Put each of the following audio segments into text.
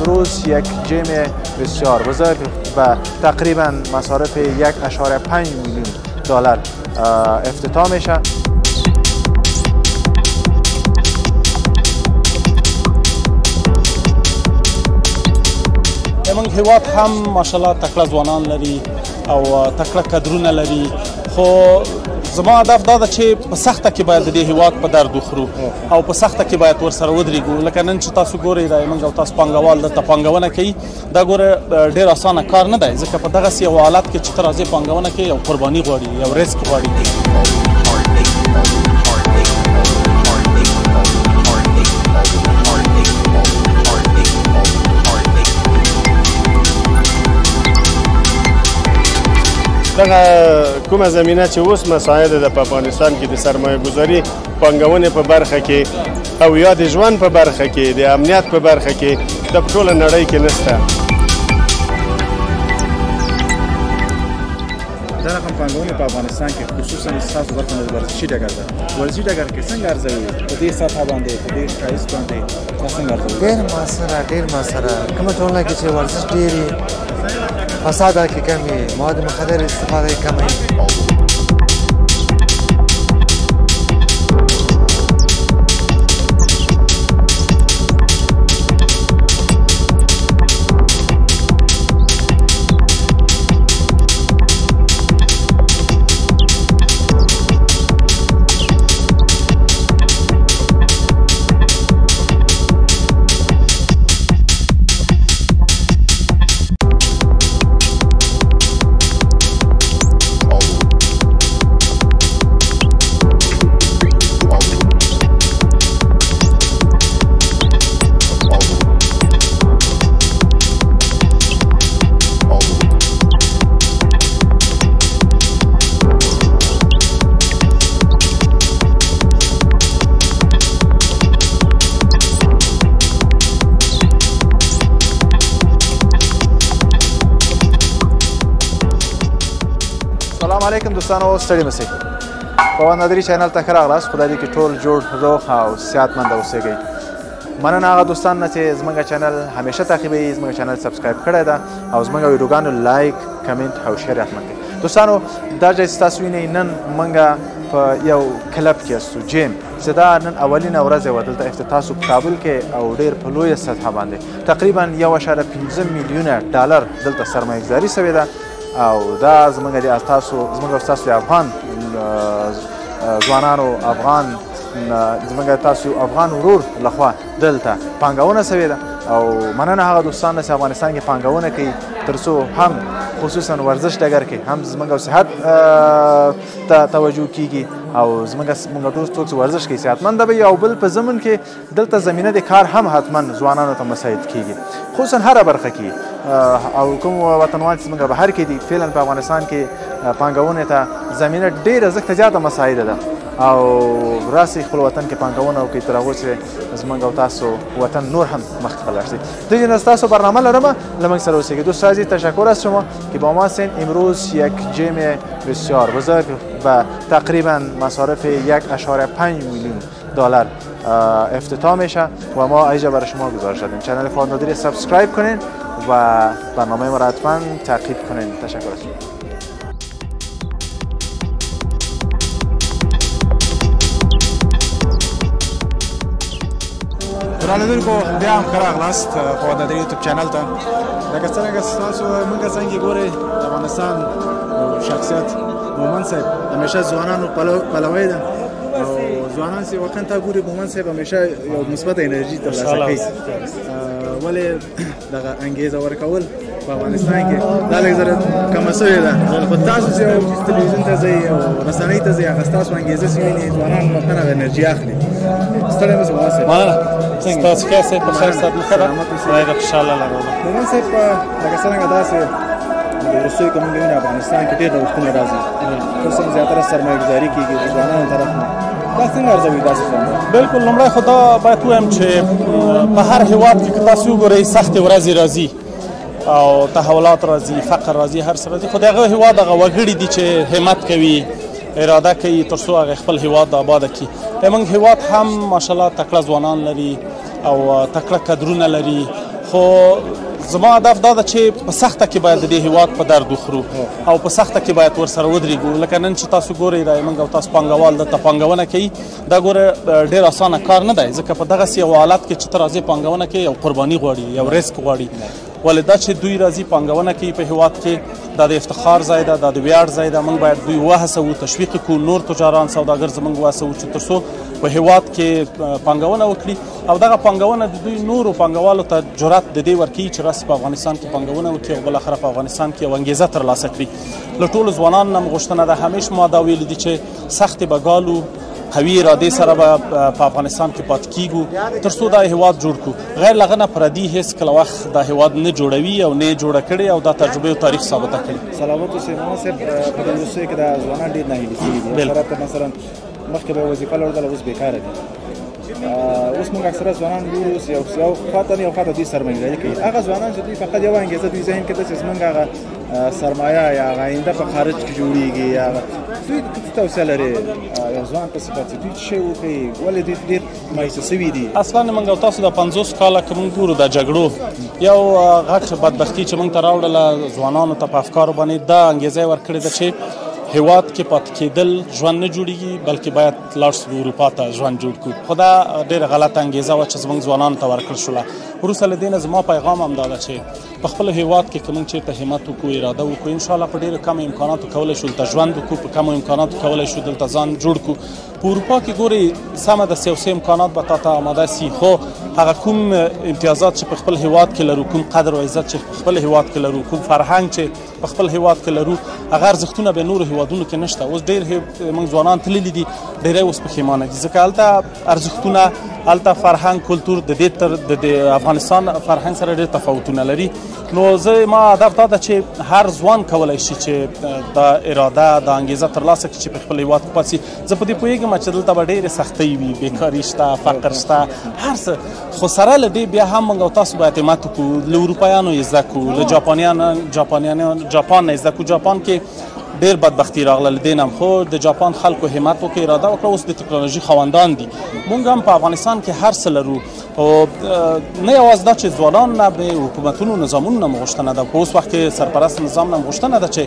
امروز یک جیم بسیار بزرگ و تقریبا مصارف 1.5 میلیون دلار افتتاح میشه. زموږ هیواد هم ماشاءالله تکړه ځوانان لري او تکړه کادرونه لري، خو زما هدف دا ده چې په سخته کې باید د دې هیواد په درد وخورو او په سخته کې باید ورسره ودرېږو. لکه نن چې تاسو ګورئ دا موږ او تاسو پانګوال دلته پانګونه کوي، دا ګوره ډېر اسانه کار نه دی، ځکه په دغسې یو حالت کې چې ته راځې پانګونه کوي یو قرباني غواړي، یو ریسک غواړي. دغه کومه زمینه چې اوس مساعد ده په افغانستان کې د سرمایه گذاري پانګونې په برخه کې او یا د ژوند په برخه کې د امنیت په برخه کې د ټوله نړۍ کې نشته. دا رقم پانګونه په افغانستان کې خصوصا ستاسو برخه د ورزشي ډګر ده. ورزشي ډګر کې څنګه ارزوي په دې سطح باندې په دې ښایست باندې څنګه ارزوي؟ ډېر مسره کومه ټولنه کې چې ورزش ډېرې فساد کې کمی، مواد مخدر استفاده کمی. سلام علیکم دوستانو، ستړي مسئ. په نادري چینل ته ښه راغلاست. خدای دې کې ټول جوړ روغ او صحتمند اوسئ. مننه هغه دوستان نه چې زموږ چینل همیشه تعقیبوي، زموږ چینل سبسکرایب کړی ده او زموږ ویډیوګانو لایک، کمنټ او شیر حتما کړئ. دوستانو دا ځای چې تاسو وینئ نن موږ په یو کلب کې یاستو، جیم، چې دا نن اولینه ورځ وه دلته افتتاح سو په کابل کې او ډېر په لویه سطحه باندې تقریبا 1.5 میلیونه ډالر دلته سرمایه ګذاري سوې ده او دا زموږ د ستاسو افغان ځوانانو، افغان زموږ تاسو افغان ورور لخوا دلته پانګونه سوې ده او مننه هغه دوستان چې افغانستان کې پانګونه کوي تر څو هم خصوصا ورزش ډګر کې هم زموږ صحت ته توجه کیږي او زموږ ټول څوک چې ورزش کوي صحتمند به وي او بل په ضمن کې دلته زمینه د کار هم حتما ځوانانو ته مساعد کیږي، خصوصا هره برخه کې او کوم وطنوال چې زموږ بهر کې دي. فعلا په افغانستان کې پانګونې ته زمینه ډېره زیاته زیاته مساعده ده او راسئ خپل وطن کې پانګونه وکړئ تر هغو چې زموږ او تاسو وطن نور هم مخکې لاړ شي. دیگه از تاسو برنامه لرم لمن سر اوسید. دوست عزیز تشکر از شما که با ما هستین. امروز یک جیم بسیار بزرگ و تقریبا مصارف 1.5 میلیون دلار افتتاح میشه و ما اینجا برای شما گزارش دادیم. چنل فواد نادری سابسکرایب کنین و برنامه ما را حتما تعقیب کنین. تشکر از شما. درنالیدونکو بیا هم ښه راغلاست فواد نادري یوټیوب چینل ته. لکه څرنګه ستاسو موږ څنګه ګورئ د افغانستان شخصیت مومند صاحب همیشه ځوانانو پلوی ده او ځوانان چې وطن ته ګوري مومند صاحب همیشه یو مثبت انرژي ترلاسه کوي. ولې دغه انګېزه ورکول په افغانستان کې دا لږ زره کمه سوې ده، خو تاسو چې تلویزیون ته ځئ او رسنۍ ته ځئ هغه ستاسو انګېزه چې ویني ځوانان وطن او انرژي اخلي. ستړی مه شئ مومند صاحب. مننه. ستاسو ښه یاست؟ په خیر صحت ښه ده؟ خدای دې خوشحاله لرو. مومند صاحب لکه څرنګه داسې د وروستیو کې موږ وینو افغانستان کې ډېر نوښتونه راځي، خصوصا زیاتره سرمایه ګذاري کېږي د ځوانانو طرف نه. دا څنګه ارزوي داسې څه؟ بلکل لومړی خو دا باید ووایم چې په هر هېواد کې که تاسو وګورئ سختې ورځې راځي او تحولات راځي، فقر راځي، هر څه راځي، خو د هغه هېواد هغه وګړي دي چې همت کوي، اراده کوي تر څو هغه خپل هېواد آباده کړي. زموږ هېواد هم ماشاءالله تکړه ځوانان لري او تکړه کادرونه لري، خو خو زما هدف دا ده چې په سخته کې باید د دې هېواد په درد وخورو او په سخته کې باید ورسره ودرېږو. لکه نن چې تاسو ګورئ دا موږ او تاسو پانګوال دلته پانګونه کوي، دا ګوره ډېر اسانه کار نه دی، ځکه په دغسې یو حالت کې چې ته راځې پانګونه کوي یو قرباني غواړي، یو ریسک غواړي. ولې دا چې دوی راځي پانګونه کوي په هېواد کې، دا د افتخار ځای ده، دا د ویاړ ځای ده. موږ باید دوی وهڅوو، تشویق کړو، نور تجاران سوداګر زموږ وهڅوو چې تر څو په هېواد کې پانګونه وکړي او دغه پانګونه د دوی نورو پانګوالو ته جرأت د دې ورکوي چې راسي په افغانستان کې پانګونه وکړي او بالاخره په افغانستان کې یو انګېزه ترلاسه کړي. له ټولو ځوانانو نه م غوښتنه ده، همیش ما دا ویلي دي چې سختې به ګالو، قوي ارادې سره به په افغانستان کې پاتې کیږو تر څو دا هېواد جوړ کړو. غیر له هغه نه پردي هېڅ کله وخت دا هېواد نه جوړوي او نه یې جوړه کړې او دا تجربې او تاریخ ثابته کړي. سلامت اوسئ محمد صاحب. په دې وروستیو کې دا ځوانان ډېر ناهیلي شوي دي، اکثره مثلا مخکې به وظیفه لرله اوس بیکاره دي. اوس موږ اکثره ځوانان ګورو چې یو خواته نه یو خواته دوی سرمایه‌ګري کوي. هغه ځوانان چې دوی فقط یوه انګېزه دوی ذهن کې ده چې زموږ هغه سرمایه یا هغه آینده په خارج کې جوړېږي، یا دوی څه توصیه لري یو ځوان په صفت چې دوی څه شی وکړي، ولې دوی ډېر مایوسه سوي دي؟ اصلا موږ او تاسو د 50 کاله که موږ ګورو د جګړو یو غټ بدبختي چې موږ ته راوړله ځوانانو ته په افکارو باندې، دا انګېزه یې ورکړې ده چې هېواد کې پاتې کېدل ژوند نه جوړېږي، بلکې باید لاړ شو اروپا ته ژوند جوړ کړو. خو دا ډېره غلطه انګېزه وه چې زموږ ځوانانو ته ورکړل شوله. وروسته له دې نه زما پیغام هم دا ده چې په خپل هېواد کې که موږ چېرته همت وکړو، اراده وکړو، انشاءالله په ډېرو کمو امکاناتو کولی شو دلته ژوند وکړو، په کمو امکاناتو کولی شو دلته ځان جوړ کړو. په اروپا کې ګورئ سمه ده سیاسي امکانات به تا ته آماده سي، خو هغه کوم امتیازات چې په خپل هېواد کې لرو، کوم قدر او عزت چې په خپل هېواد کې لرو، کوم فرهنګ چې په خپل هېواد کې لرو، هغه ارزښتونه به نورو هېوادونو کې نشته. اوس ډېر موږ ځوانان تللي دي، ډېری اوس پښیمانه دي، ځکه هلته ارزښتونه، هلته فرهنګ، کلتور د دې تر د افغانستان فرهنګ سره ډېر تفاوتونه لري. نو زه ما هدف دا ده چې هر ځوان کولی شي چې دا اراده، دا انګېزه ترلاسه کړي چې په خپل هېواد کې پاتې شي. زه په دې پوهېږم چې دلته به ډېرې سختۍ وي، بیکاري شته، فقر شته، هر څه، خو سره له دې بیا هم موږ او تاسو باید همت وکړو، له اروپایانو یې زده کړو، له جاپان نه یې زده کړو. جاپان کې ډېر بدبختي راغله، له دې نه خو د جاپان خلکو همت وکړي، اراده وکړه، اوس د ټکنالوژي خاوندان دي. موږ هم په افغانستان کې هر څه لرو، او نه یوازې دا چې ځوانان نه، د حکومتونو نظامونو نه م غوښتنه ده، په اوس وخت کې سرپرست نظام نه م غوښتنه ده چې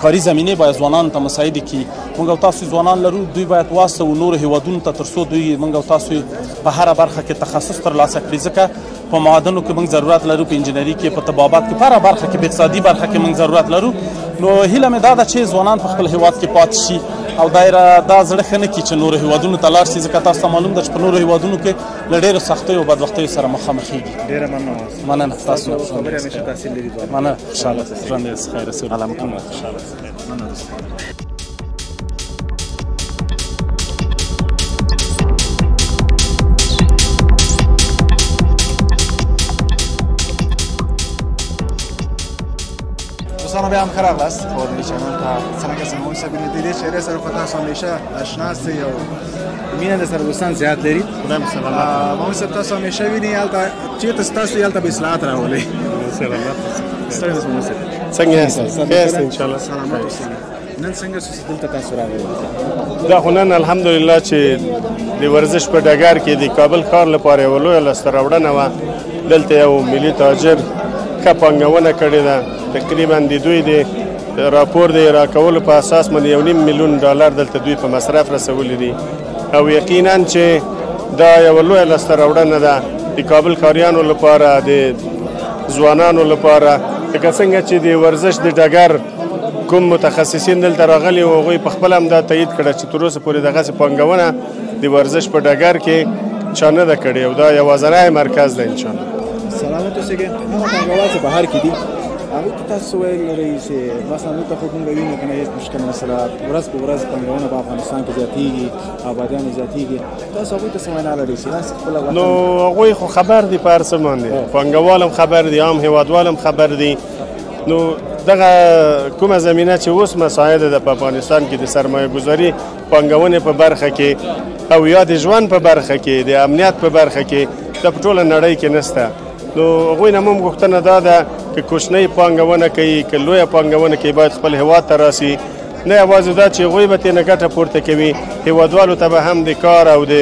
کاري زمینې باید ځوانانو ته مساعدې کړي. موږ او تاسو ځوانان لرو، دوی باید واستوو نورو هېوادونو ته تر څو دوی موږ او تاسو په هره برخه کې تخصص ترلاسه کړي، ځکه په معادنو کې موږ ضرورت لرو، په انجینري کې، په طبابت کې، په هره برخه کې، په اقتصادي برخه کې موږ ضرورت لرو. نو هیله مې دا ده چې ځوانان په خپل هېواد کې پاتې شي او دا زړه ښه نه کړي چې نورو هېوادونو ته لاړ شي، ځکه تاسو ته معلوم ده چې په نورو هېوادونو کې له ډېرو سختیو او بدبختیو سره مخامخېږي. ډېره مننه تاسو. خبرې همیشه تاثیر لري. مننه، خوشحاله ژوند دې خیر رسول. علامتونه. دوستانو بیا هم ښه راغلاست په دې چینل ته. څرنګه چې محمد صاحب لیدلي چې هغې سره خو تاسو همیشه اشنا یاستئ او مینه درسره دوستان زیات لري. محمد صاحب تاسو همیشه وینئ هلته چېرته ستاسو هلته به اصلاحات راولئ. ستړي اوسئ محمد صاحب. څنګه یاست؟ ښه یاست انشاءالله. سلامت اوسئ. نن څنګه شو چې دلته تاسو راغلئ؟ دا خو نن الحمدلله چې د ورزش په ډګر کې د کابل ښار لپاره یوه لویه لاسته راوړنه وه. دلته یو ملي تاجر ښه پانګونه کړې ده، تقریبا د دوی د راپور د راکولو په اساس باندې $1.5 میلیون دلته دوی په مصرف رسولي دي، او یقینا چې دا یوه لویه لاسته راوړنه ده د کابل ښاریانو لپاره، د ځوانانو لپاره. لکه څنګه چې د ورزش د ډګر کوم متخصصین دلته راغلي وو، هغوی په خپله هم دا تایید کړه چې تر اوسه پورې دغسې پانګونه د ورزش په ډګر کې چا نه ده کړې، او دا یوازینی مرکز ده انشاءالله. سلامت اوسئ. هغه پانګوال چې بهر کې دي هغوی ته تاسو ویل لرئ چې مثلا دلته خو موږ وینو که نه هېڅ مشکل نشته، ورځ په ورځ پانګونه په افغانستان کې زیاتېږي، آبادیانې زیاتېږي، تاسو هغوی ته څه وینا لرئ چې داسې خپله وطن؟ نو هغوی خو خبر دي په هر څه باندې، پانګوال هم خبر دي، عام هېوادوال هم خبر دي. نو دغه کومه زمینه چې اوس مساعده ده په افغانستان کې د سرمایه ګذاري پانګونې په برخه کې او یا د ژوند په برخه کې، د امنیت په برخه کې، دا په ټوله نړۍ کې نشته. نو هغوی نه هم غوښتنه دا ده که کوچنۍ پانګونه کوي، که لویه پانګونه کوي، باید خپل هېواد ته راسي. نه یوازې دا چې هغوی به ترېنه ګټه پورته کوي، هېوادوالو ته به هم د کار او د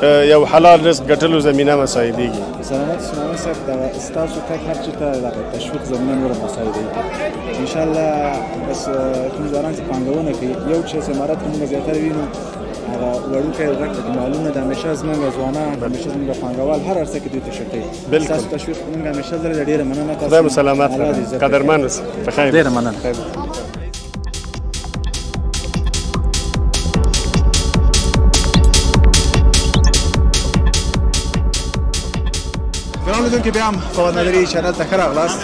یو حلال رزق ګټلو زمینه مساعدېږي. سلامت شمامه صاحب دا ستاسو تګ هر چېرته دغه تشویق زمینه نوره مساعدوي انشاءالله. بس کوم ځوانان چې پانګونه کوي یو چې امارات کې موږ زیاتره وینو هغه وړوکی غټ پکې معلومه ده. همیشه زموږ ځوانان همیشه زموږ پانګوال هر هر څه کې دوی تشویق کوي. ستاسو تشویق موږ همیشه زره ډېره مننه. خدای مو سلامت لره. قدرمن اوسئ. په خیر. ډېره مننه. ګران لیدونکي بیا هم فواد نظري چینل ته ښه راغلاست.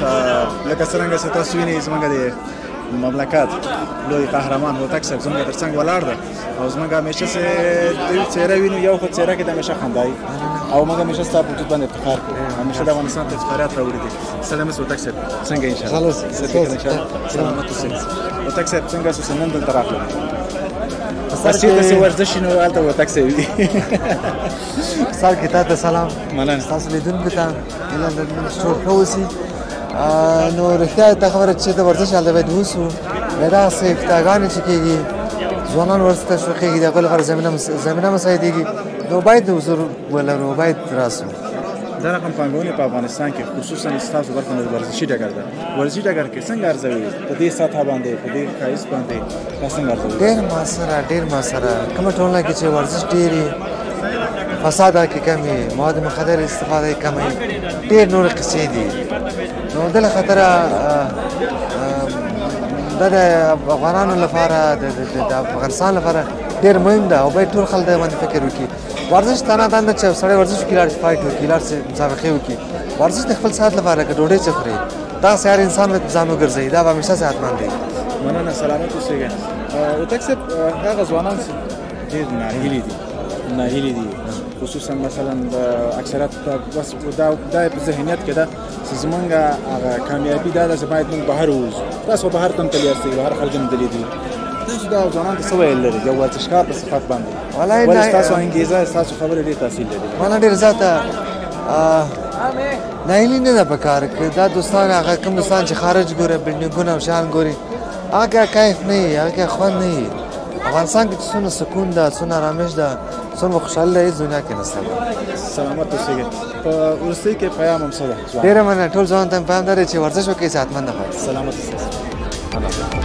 لکه څرنګه چې تاسو وینئ زموږ د مملکت لوی قهرمان هوتک صاحب زموږ تر څنګ ولاړ ده او زموږ همیشه چې دوی څېره وینو یو خو څېره کې د همیشه خندایي او موږ همیشه ستا په وجود باندې افتخار کوو. همیشه د افغانستان ته افتخارات راوړي دي. سلام هوتک صاحب څنګه انشاءالله سلامت اوسئ. هوتک صاحب څنګه اوسئ نن دلته راغلئ؟ بس چېرته چې ورزش وي نو هلته هوتک صاحب وي. سر کې تاسو سلام مننه. تاسو لیدونکو ته اعلان درنه شروع کوسي نو رښتیا ته خبره چې د ورزش حال باید وسو دا څه افتاګان چې کېږي ځوانان ورزش تشویقېږي د هغو لپاره زمینه مساعدېږي نو باید حضور ولرو باید راسو. دا رقم پانګونې په افغانستان کې خصوصا ستاسو برخه د ورزشي ډګر ده. ورزشي ډګر کې څنګه ارزوي په دې سطحه باندې په دې ښایست باندې دا څنګه ارزوي؟ ډېر ما سره کومه ټولنه کې چې ورزش ډېرې فساد کې کمی مواد مخدر استفاده کمی ډېر نور قصې دي نو دله خطره دا د افغانانو لپاره د افغانستان لپاره ډېر مهم ده او باید ټول خلک باندې فکر وکړي. ورزش تنها دا نه چې سړی ورزش وکړي لاړ فایټ وکړي لاړ مسابقې وکړي. ورزش د خپل صحت لپاره که ډوډۍ چې خوري دغسې هر انسان باید په ځان وګرځوي دا به همیشه صحتمند دی. مننه سلامت اوسئ. هوتک صاحب هغه ځوانان ډېر ناهیلي دي خصوصا مثلا د اکثریت دا په ذهنیت کې ده چې زمونږ هغه کامیابي دا ده چې باید موږ بهر ووځو. تاسو بهر ته هم تللي یاستئ بهر خلک هم تللي دي. تاسو دا ځوانانو ته څه ویل لري یو ورزشکار په صفت باندې؟ ولې ستاسو انګېزه ستاسو خبرې ډېر تاثیر لري؟ مانا ډېر زیاته ناهیلي نه ده پکار که دا دوستان هغه کوم دوستان چې خارج ګوري بلډینګونه او شیان ګوري هغه کې کیف نه وي هغه کې خوند نه وي. افغانستان کې څومره سکون ده څومره آرامش ده څومره خوشحالي ده هېڅ دنیا کې نشته. سلامت اوسئ. په وروستۍ کې پیغام هم څه ده؟ ډېره مننه. ټول ځوانانو ته مې پیغام دا دی چې ورزش وکړئ صحتمند پاتې. سلامت اوسئ.